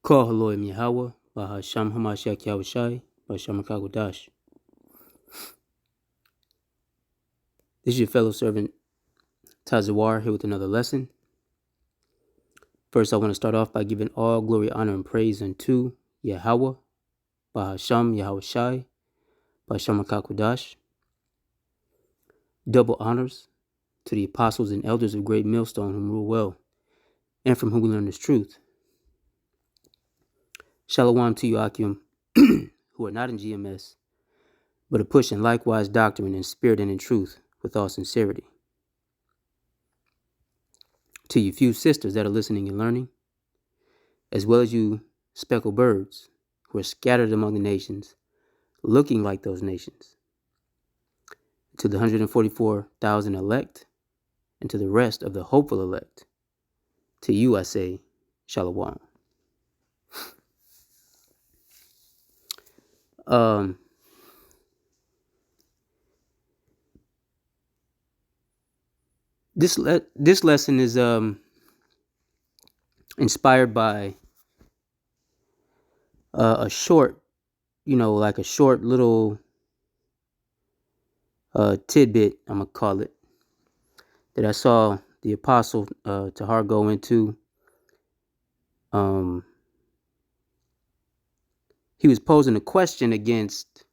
Call Haloim Yahweh, Bahasham Hamashiach Yahushai, Bahasham Kagudash. This is your fellow servant Tazawar here with another lesson. First, I want to start off by giving all glory, honor, and praise unto Yahweh, Bahasham Yahushai, Bahasham Kagudash. Double honors to the apostles and elders of Great Millstone whom rule well, and from whom we learn this truth. Shalom to you, Akim, who are not in GMS, but are pushing likewise doctrine in spirit and in truth with all sincerity. To you few sisters that are listening and learning, as well as you speckled birds who are scattered among the nations, looking like those nations. To the 144,000 elect, and to the rest of the hopeful elect, to you I say, Shalom. This lesson is inspired by a short, like a short little tidbit, I'm gonna call it, that I saw the apostle Tahar go into. He was posing a question against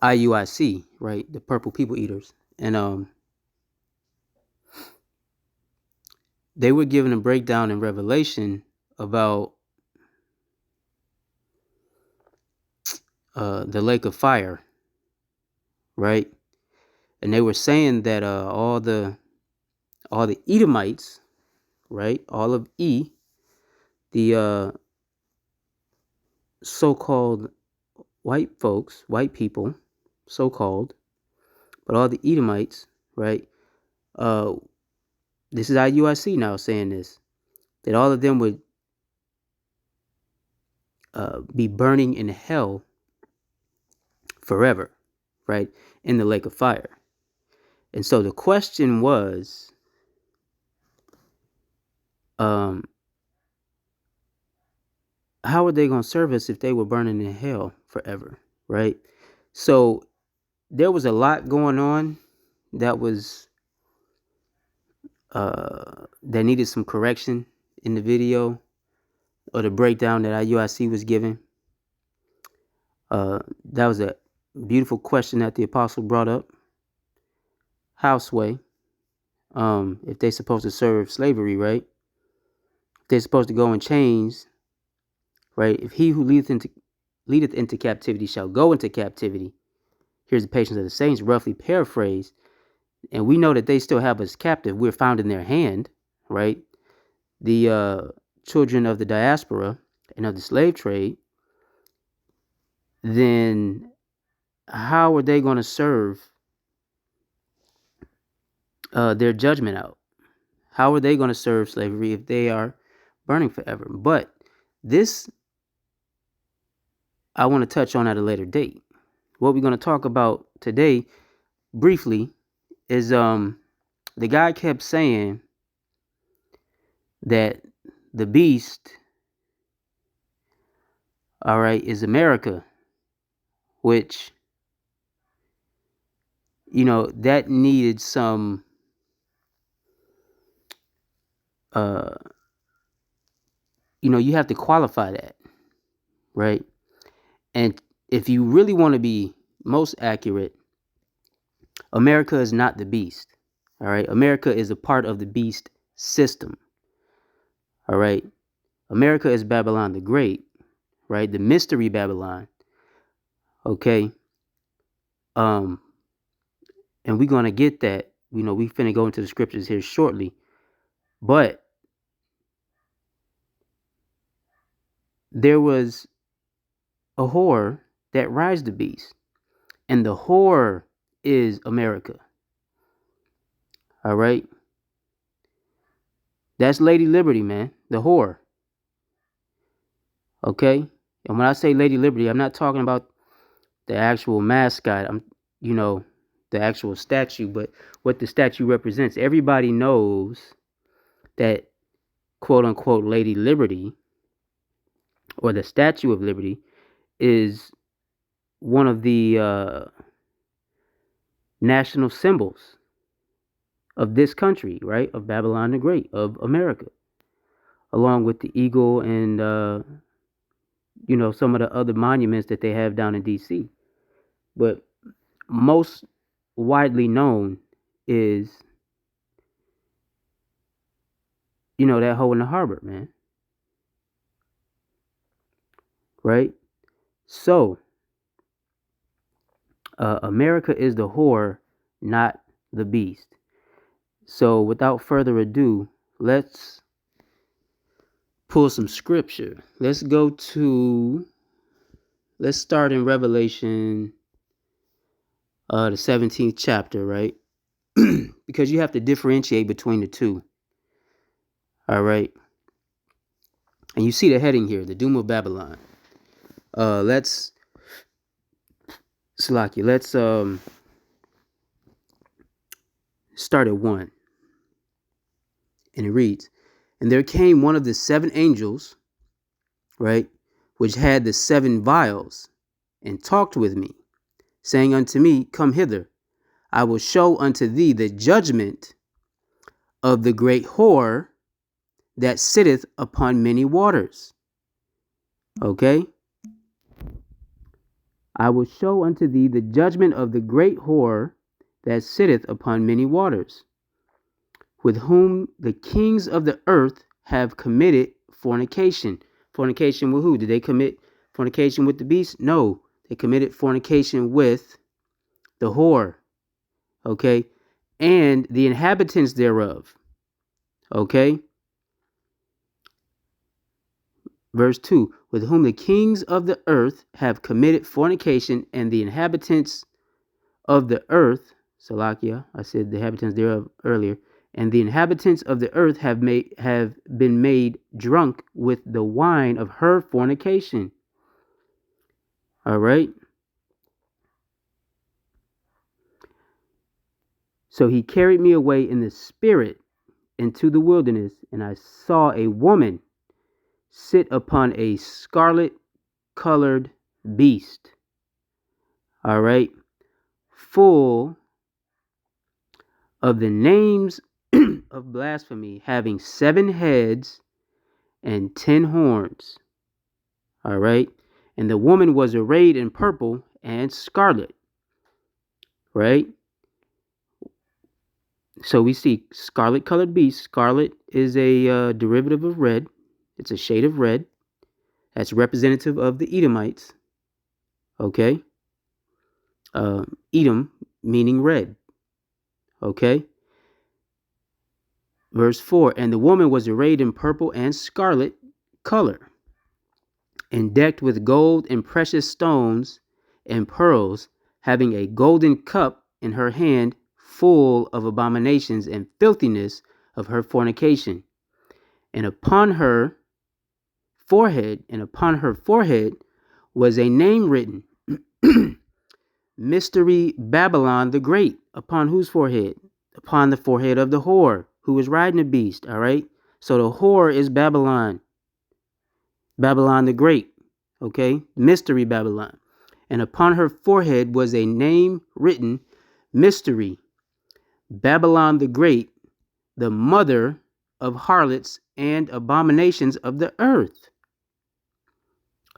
IUIC, right? The Purple People Eaters. And they were given a breakdown in Revelation about the lake of fire, right? And they were saying that all the Edomites, right? All of E, the so-called white folks, white people, so-called, but all the Edomites, right? This is IUIC now saying this, that all of them would be burning in hell forever, right? In the lake of fire. And so the question was, how are they going to serve us if they were burning in hell forever, right? So there was a lot going on that was that needed some correction in the video or the breakdown that IUIC was giving. That was a beautiful question that the apostle brought up. Houseway, if they're supposed to serve slavery, right? If they're supposed to go in chains, right? If he who leadeth into captivity shall go into captivity, here's the patience of the saints, roughly paraphrased. And we know that they still have us captive. We're found in their hand, right? The children of the diaspora and of the slave trade. Then how are they going to serve their judgment out? How are they going to serve slavery if they are burning forever? But this I want to touch on at a later date. What we're going to talk about today briefly is the guy kept saying that the beast, all right, is America, which, that needed some you have to qualify that, right? And if you really want to be most accurate, America is not the beast, all right? America is a part of the beast system, all right? America is Babylon the Great, right? The mystery Babylon, okay? And we're going to get that. We finna go into the scriptures here shortly. But there was a whore that rides the beast. And the whore is America. All right? That's Lady Liberty, man. The whore. Okay? And when I say Lady Liberty, I'm not talking about the actual mascot. I'm, the actual statue, but what the statue represents. Everybody knows that quote unquote Lady Liberty or the Statue of Liberty is one of the national symbols of this country, right? Of Babylon the Great, of America, along with the eagle and, some of the other monuments that they have down in D.C. But most widely known is, that hole in the harbor, man. Right? So, America is the whore, not the beast. So, without further ado, let's pull some scripture. Let's start in Revelation, the 17th chapter, right? Because you have to differentiate between the two. All right. And you see the heading here, the Doom of Babylon. Let's start at 1. And it reads, "And there came one of the 7 angels, right, which had the 7 vials, and talked with me, saying unto me, Come hither, I will show unto thee the judgment of the great whore that sitteth upon many waters." Okay? "I will show unto thee the judgment of the great whore that sitteth upon many waters, with whom the kings of the earth have committed fornication." Fornication with who? Did they commit fornication with the beast? No, they committed fornication with the whore. Okay? "And the inhabitants thereof." Okay? Verse 2, "With whom the kings of the earth have committed fornication, and the inhabitants of the earth," Salakia, I said the inhabitants thereof earlier, "and the inhabitants of the earth have been made drunk with the wine of her fornication." All right. "So he carried me away in the spirit into the wilderness, and I saw a woman sit upon a scarlet colored beast." All right. "Full of the names of blasphemy, having 7 heads and 10 horns." All right. "And the woman was arrayed in purple and scarlet." Right. So we see scarlet colored beast. Scarlet is a derivative of red. It's a shade of red. That's representative of the Edomites. Okay. Edom meaning red. Okay. Verse 4, "And the woman was arrayed in purple and scarlet color, and decked with gold and precious stones and pearls, having a golden cup in her hand, full of abominations and filthiness of her fornication. And upon her forehead was a name written, Mystery Babylon the Great." Upon whose forehead? Upon the forehead of the whore who was riding the beast. All right. So the whore is Babylon the Great. Okay. Mystery Babylon. "And upon her forehead was a name written, Mystery Babylon the Great, the mother of harlots and abominations of the earth."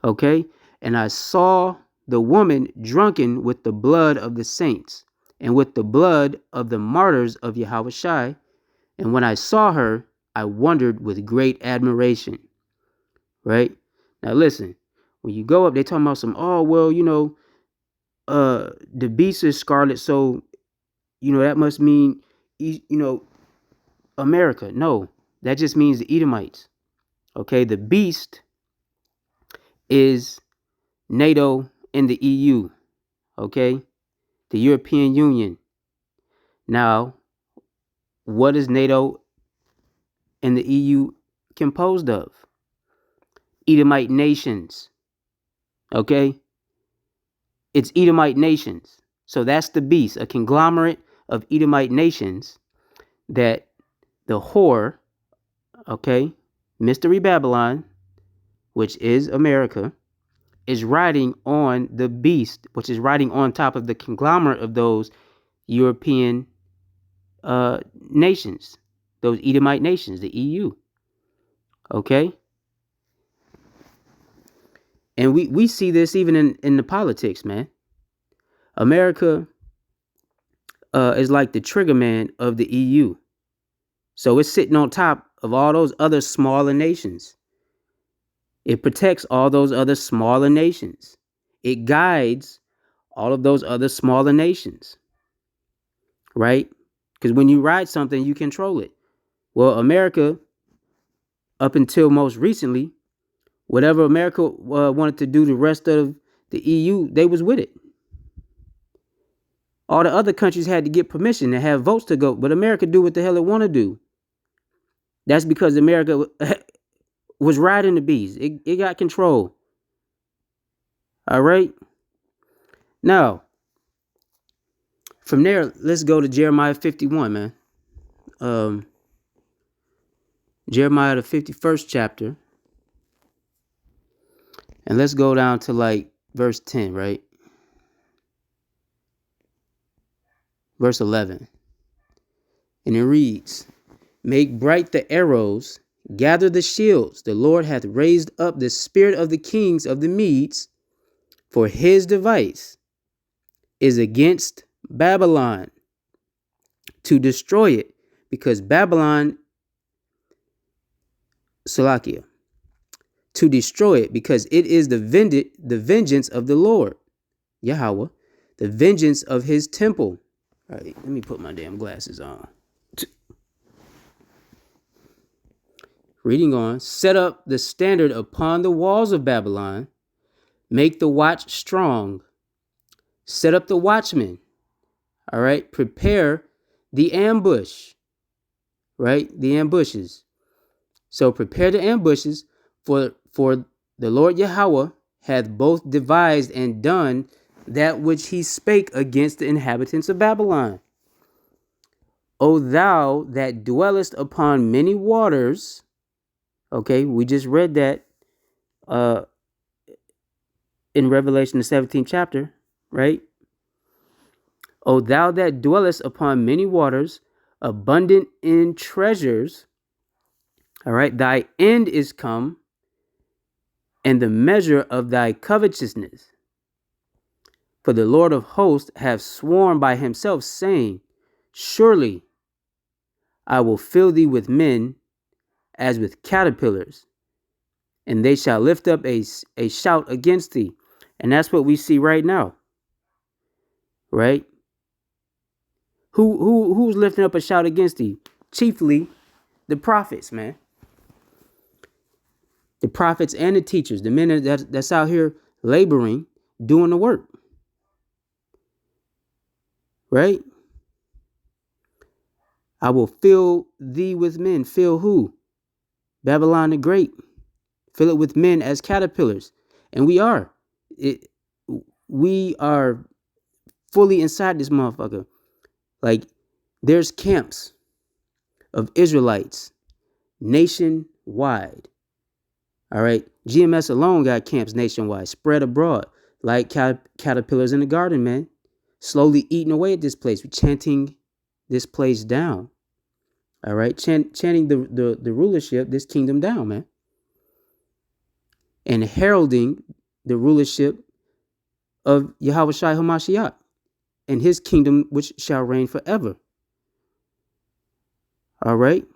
Okay. "And I saw the woman drunken with the blood of the saints and with the blood of the martyrs of Yahushua. And when I saw her, I wondered with great admiration." Right? Now listen, when you go up, they talking about the beast is scarlet, so that must mean America. No, that just means the Edomites. Okay, the beast is NATO and the EU. Okay, the European Union. Now, what is NATO and the EU composed of? Edomite nations. Okay, it's Edomite nations. So that's the beast, a conglomerate of Edomite nations that the whore, okay, Mystery Babylon, which is America, is riding on the beast, which is riding on top of the conglomerate of those European nations, those Edomite nations, the EU. Okay? And we see this even in the politics, man. America is like the trigger man of the EU. So it's sitting on top of all those other smaller nations. It protects all those other smaller nations. It guides all of those other smaller nations. Right? Because when you ride something, you control it. Well, America, up until most recently, whatever America wanted to do the rest of the EU, they was with it. All the other countries had to get permission to have votes to go, but America do what the hell it want to do. That's because America was riding the bees. It got control. All right. Now, from there, let's go to Jeremiah 51, man. Jeremiah, the 51st chapter. And let's go down to like verse 10, right? Verse 11. And it reads, "Make bright the arrows, gather the shields. The Lord hath raised up the spirit of the kings of the Medes, for his device is against Babylon to destroy it, because Babylon, Salakia, to destroy it, because it is the vengeance of the Lord, Yahweh, the vengeance of his temple." All right, let me put my damn glasses on. Reading on, "Set up the standard upon the walls of Babylon, make the watch strong, set up the watchmen." All right, prepare the ambush, right? The ambushes. So prepare the ambushes, for the Lord Yahweh hath both devised and done that which he spake against the inhabitants of Babylon. O thou that dwellest upon many waters. Okay, we just read that in Revelation, the 17th chapter, right? O thou that dwellest upon many waters, abundant in treasures. All right, thy end is come, and the measure of thy covetousness. For the Lord of hosts hath sworn by himself, saying, Surely I will fill thee with men as with caterpillars, and they shall lift up a shout against thee. And that's what we see right now. Right? Who's lifting up a shout against thee? Chiefly the prophets, man. The prophets and the teachers, the men that's out here laboring, doing the work. Right? I will fill thee with men. Fill who? Babylon the Great. Fill it with men as caterpillars. And we are. We are fully inside this motherfucker. Like, there's camps of Israelites nationwide. All right. GMS alone got camps nationwide, spread abroad, like caterpillars in the garden, man. Slowly eating away at this place, chanting this place down. All right. Chanting the rulership, this kingdom down, man. And heralding the rulership of Yahweh Shai HaMashiach and his kingdom, which shall reign forever. All right.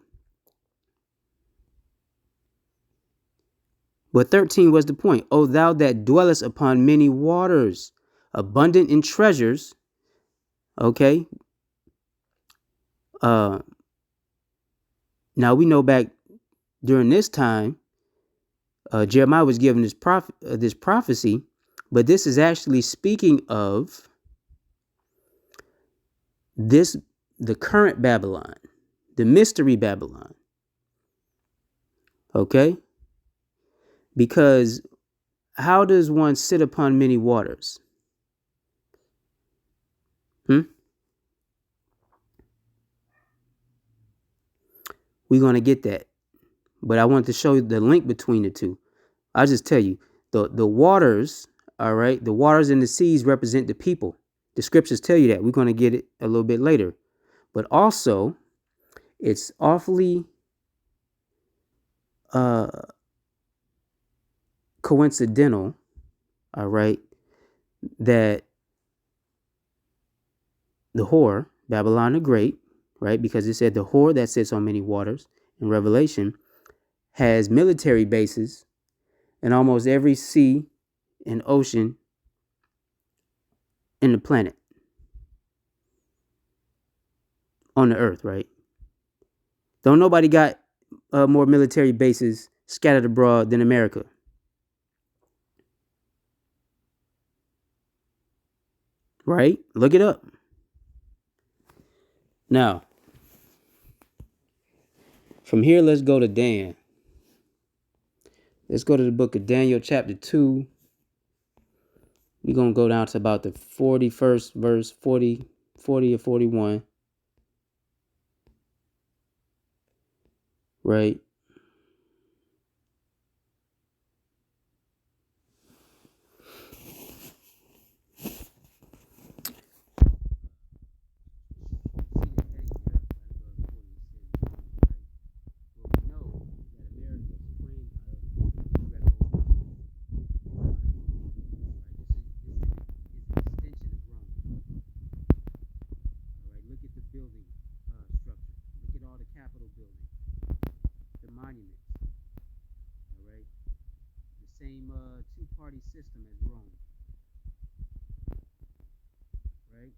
But 13 was the point. O thou that dwellest upon many waters, abundant in treasures. Okay. Now we know back during this time, Jeremiah was given this prophecy, but this is actually speaking of the current Babylon, the mystery Babylon. Okay. Because how does one sit upon many waters? We're going to get that. but I wanted to show you the link between the two. I'll just tell you, the waters, all right, the waters and the seas represent the people. The scriptures tell you that. We're going to get it a little bit later. But also, it's awfully coincidental, all right, that the whore, Babylon the Great, right, because it said the whore that sits on many waters in Revelation has military bases in almost every sea and ocean in the planet, on the earth, right? Don't nobody got more military bases scattered abroad than America. Right? Look it up. Now, from here, let's go to Dan. Let's go to the book of Daniel, chapter 2. We're going to go down to about the 41st verse, 40 or 41. Right? Two-party system as Rome, right?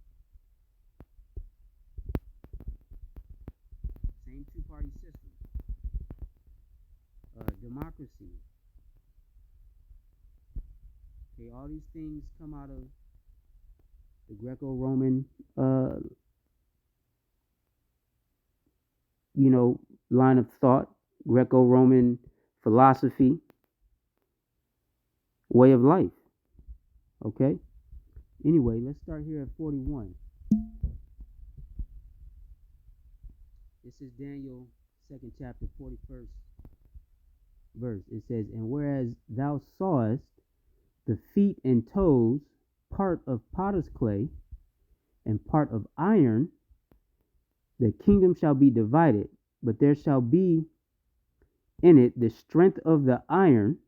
Same two-party system. Democracy. Okay, all these things come out of the Greco-Roman, line of thought, Greco-Roman philosophy, way of life. Okay? Anyway, let's start here at 41. This is Daniel 2nd chapter, 41st verse. It says, "And whereas thou sawest the feet and toes, part of potter's clay and part of iron, the kingdom shall be divided, but there shall be in it the strength of the iron,"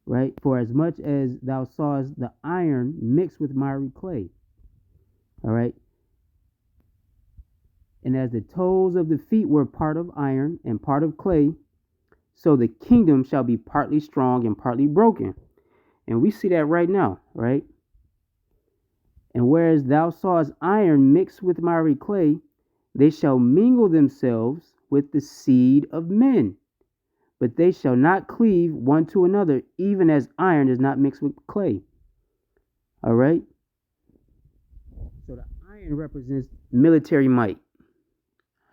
right? "For as much as thou sawest the iron mixed with miry clay." All right. "And as the toes of the feet were part of iron and part of clay, so the kingdom shall be partly strong and partly broken." And we see that right now, right? "And whereas thou sawest iron mixed with miry clay, they shall mingle themselves with the seed of men, but they shall not cleave one to another, even as iron is not mixed with clay." All right? So the iron represents military might.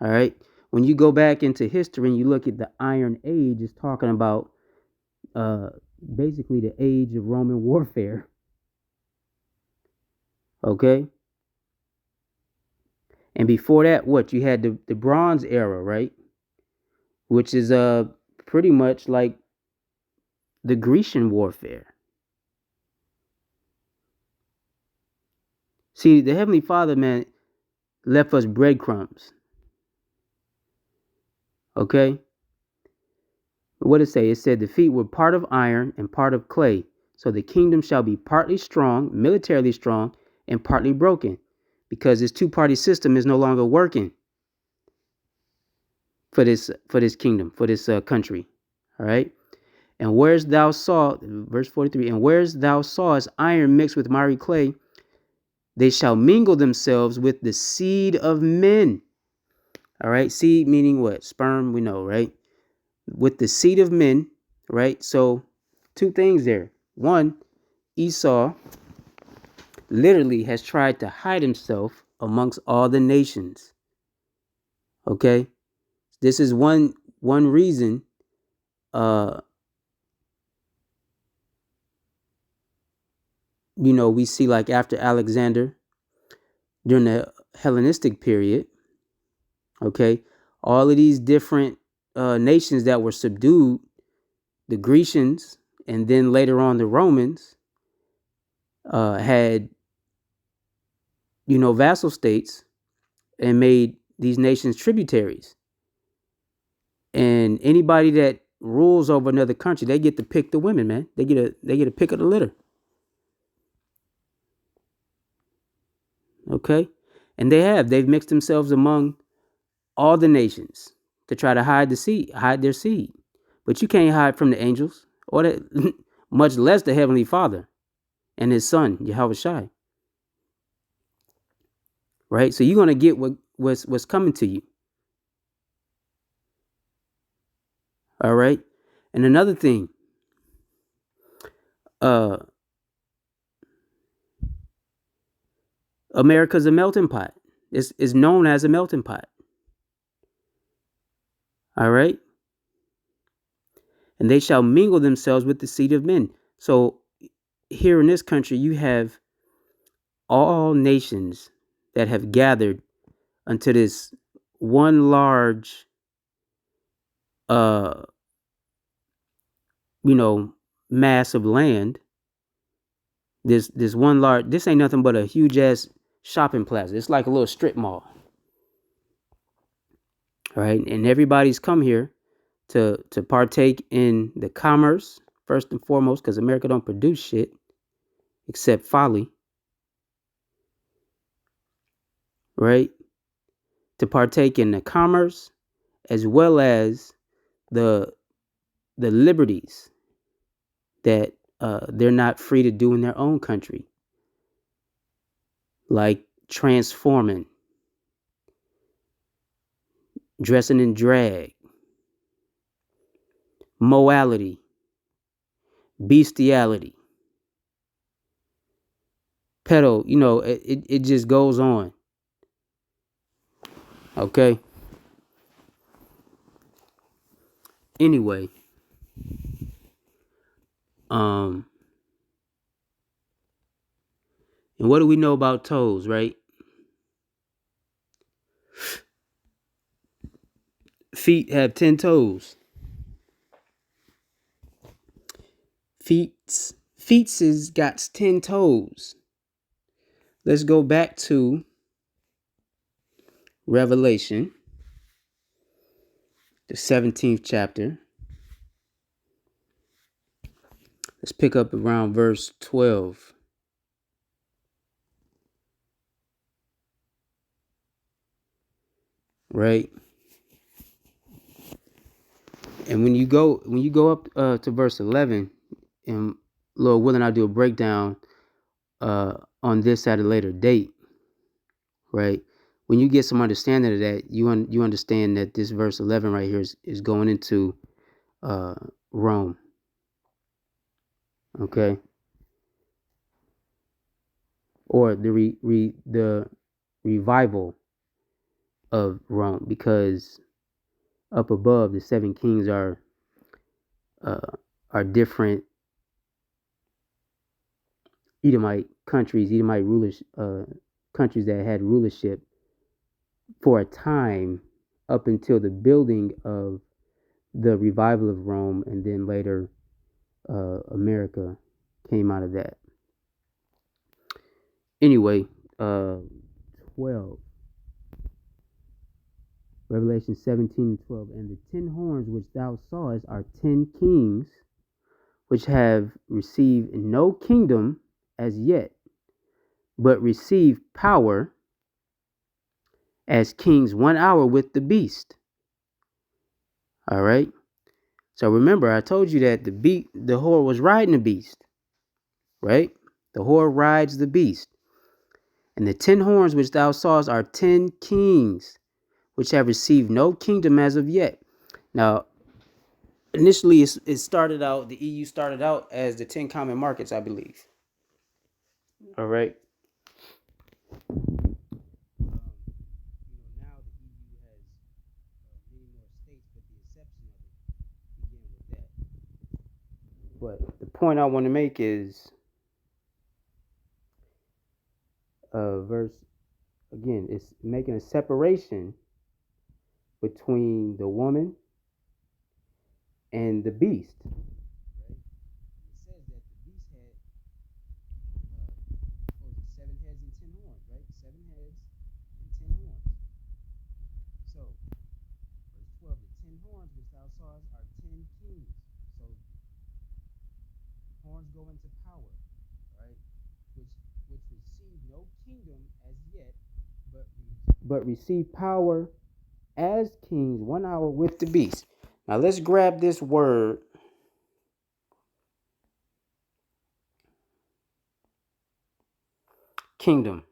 All right? When you go back into history and you look at the Iron Age, it's talking about basically the age of Roman warfare. Okay? And before that, what? You had the Bronze Era, right? Which is pretty much like the Grecian warfare. See, the Heavenly Father, man, left us breadcrumbs. Okay? What did it say? It said the feet were part of iron and part of clay. So the kingdom shall be partly strong, militarily strong, and partly broken, because this two-party system is no longer working for this kingdom, for this country. All right? "And whereas thou saw," verse 43, "and whereas thou sawest iron mixed with miry clay, they shall mingle themselves with the seed of men." All right? Seed meaning what? Sperm, we know, right? With the seed of men, right? So two things there. One, Esau literally has tried to hide himself amongst all the nations. Okay? This is one reason we see, like, after Alexander, during the Hellenistic period, okay, all of these different nations that were subdued, the Grecians, and then later on the Romans, had, vassal states and made these nations tributaries. And anybody that rules over another country, they get to pick the women, man. They get a pick of the litter. Okay? And they've mixed themselves among all the nations to try to hide their seed. But you can't hide from the angels, or that much less the Heavenly Father and his son, Yahweh Shai. Right? So you're gonna get what's coming to you. All right. And another thing, America's a melting pot. It's known as a melting pot. All right. And they shall mingle themselves with the seed of men. So here in this country, you have all nations that have gathered unto this one large, uh, mass of land. This one large. This ain't nothing but a huge ass shopping plaza. It's like a little strip mall. All right, and everybody's come here to partake in the commerce first and foremost, because America don't produce shit except folly. Right, to partake in the commerce as well as the liberties that they're not free to do in their own country, like transforming, dressing in drag, morality, bestiality, pedo. It just goes on. Okay. Anyway, and what do we know about toes, right? Feet have 10 toes. Feet's has got 10 toes. Let's go back to Revelation, the 17th chapter. Let's pick up around verse 12. Right? And when you go up to verse 11, and Lord willing, I'll do a breakdown on this at a later date. Right? When you get some understanding of that, you understand that this verse 11 right here is going into Rome. Okay? Or the revival of Rome, because up above the seven kings are different Edomite countries, Edomite rulers, countries that had rulership for a time up until the building of the revival of Rome, and then later America came out of that. Anyway, 12. Revelation 17 and 12. And the 10 horns which thou sawest are 10 kings, which have received no kingdom as yet, but receive power as kings 1 hour with the beast. All right. So remember, I told you that the whore was riding the beast. Right? The whore rides the beast. And the 10 horns which thou sawest are 10 kings, which have received no kingdom as of yet. Now, initially, it started out, the EU started out as the 10 common markets, I believe. All right. Now the EU has many more states, but the exception of it began with that. But the point I want to make is verse, again, it's making a separation between the woman and the beast. Right? It says that the beast had what was it, 7 heads and 10 horns, right? 7 heads and 10 horns. So, verse 12, the 10 horns which thou sawest are 10 kings. So horns go into power, right? Which receive no kingdom as yet, but receive power as kings 1 hour with the beast. Now let's grab this word kingdom,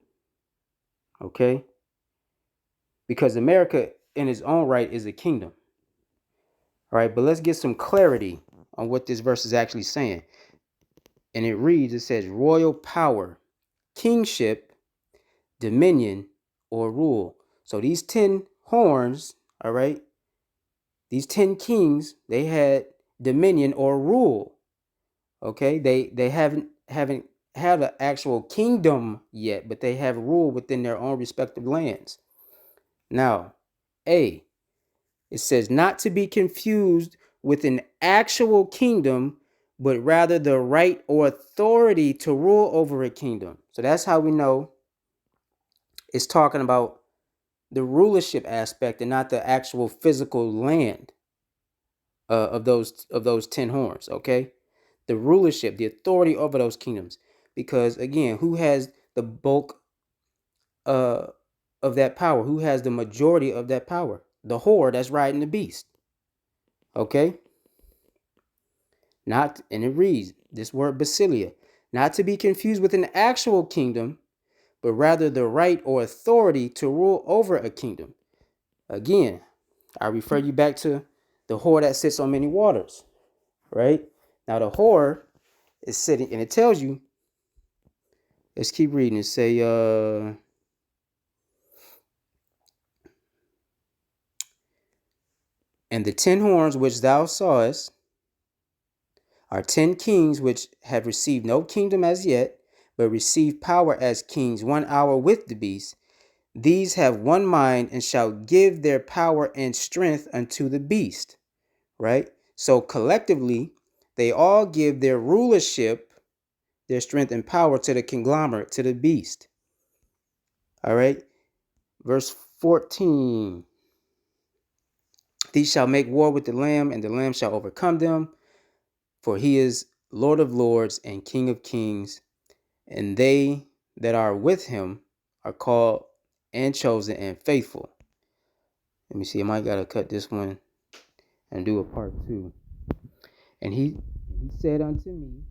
okay? Because America in its own right is a kingdom. All right, but let's get some clarity on what this verse is actually saying. And it reads, it says royal power, kingship, dominion, or rule. So these 10 horns, all right, these 10 kings, they had dominion or rule. Okay, they haven't had an actual kingdom yet, but they have rule within their own respective lands. Now, A, it says not to be confused with an actual kingdom, but rather the right or authority to rule over a kingdom. So that's how we know it's talking about the rulership aspect and not the actual physical land of those 10 horns. Okay, the rulership, the authority over those kingdoms, because again, who has the bulk uh, of that power? Who has the majority of that power? The whore that's riding the beast. Okay, not, and it reads this word basilia, not to be confused with an actual kingdom, but rather the right or authority to rule over a kingdom. Again, I refer you back to the whore that sits on many waters, right? Now the whore is sitting, and it tells you, let's keep reading. It say, and the 10 horns which thou sawest are 10 kings which have received no kingdom as yet, but receive power as kings 1 hour with the beast. These have one mind and shall give their power and strength unto the beast. Right? So collectively, they all give their rulership, their strength and power to the conglomerate, to the beast. All right? Verse 14. These shall make war with the Lamb, and the Lamb shall overcome them, for he is Lord of lords and King of kings, and they that are with him are called and chosen and faithful. Let me see, I might gotta cut this one and do a part 2. And he said unto me,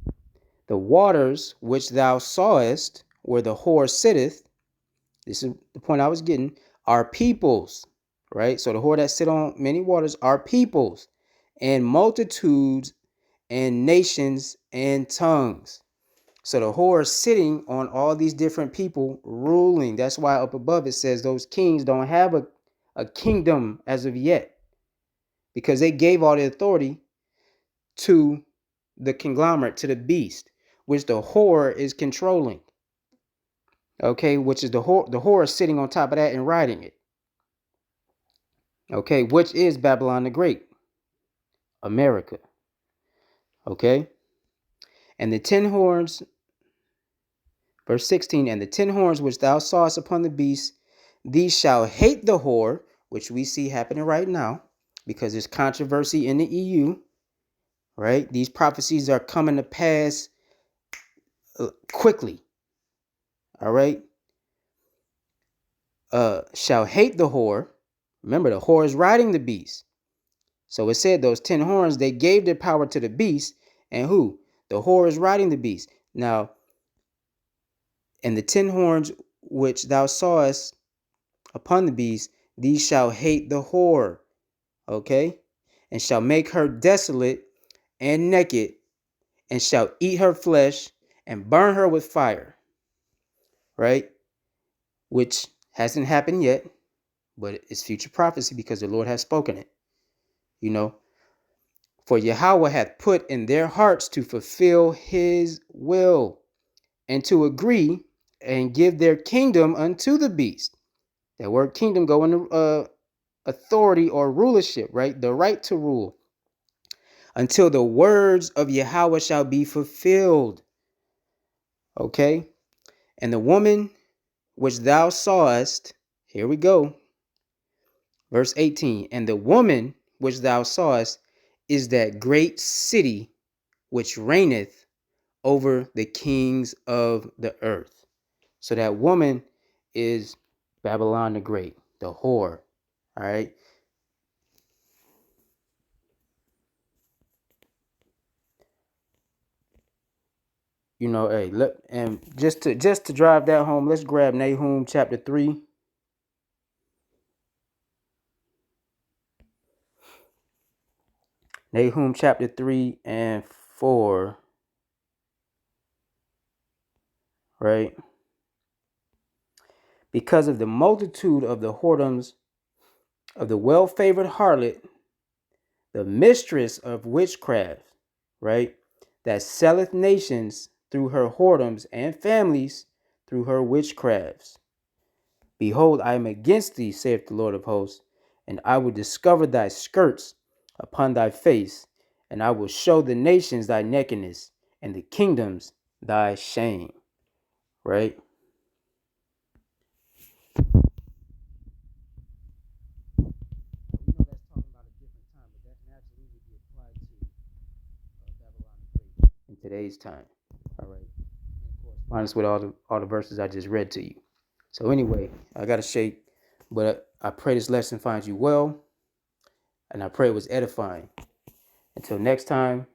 the waters which thou sawest, where the whore sitteth, this is the point I was getting, are peoples, right? So the whore that sit on many waters are peoples and multitudes and nations and tongues. So the whore is sitting on all these different people ruling. That's why up above it says those kings don't have a kingdom as of yet, because they gave all the authority to the conglomerate, to the beast, which the whore is controlling. Okay, which is the whore is sitting on top of that and riding it. Okay, which is Babylon the Great, America. Okay, and the 10 horns, verse 16, and the 10 horns which thou sawest upon the beast, these shall hate the whore, which we see happening right now because there's controversy in the EU, right? These prophecies are coming to pass quickly, all right? Shall hate the whore. Remember, the whore is riding the beast. So it said those 10 horns, they gave their power to the beast. And who? The whore is riding the beast. Now, and the 10 horns which thou sawest upon the beast, these shall hate the whore. Okay? And shall make her desolate and naked, and shall eat her flesh and burn her with fire. Right? Which hasn't happened yet, but it's future prophecy because the Lord has spoken it. You know, for Yahweh hath put in their hearts to fulfill his will and to agree and give their kingdom unto the beast. That word kingdom go into authority or rulership, right? The right to rule. until the words of Yahweh shall be fulfilled. Okay? And the woman which thou sawest, here we go, verse 18, and the woman which thou sawest is that great city which reigneth over the kings of the earth. So that woman is Babylon the Great, the whore. All right. You know, hey, look, and just to drive that home, let's grab Nahum chapter 3. Nahum chapter 3 and 4. Right? Because of the multitude of the whoredoms of the well-favored harlot, the mistress of witchcraft, right? That selleth nations through her whoredoms and families through her witchcrafts. Behold, I am against thee, saith the Lord of hosts, and I will discover thy skirts upon thy face, and I will show the nations thy nakedness, and the kingdoms thy shame. Right? We know that's talking about a different time, but that naturally would be applied to Babylon the Great in today's time. All right. And of course, correspondence with all the verses I just read to you. So anyway, I got to shake, but I pray this lesson finds you well, and I pray it was edifying. Until next time,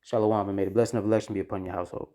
shalom, and may the blessing of election be upon your household.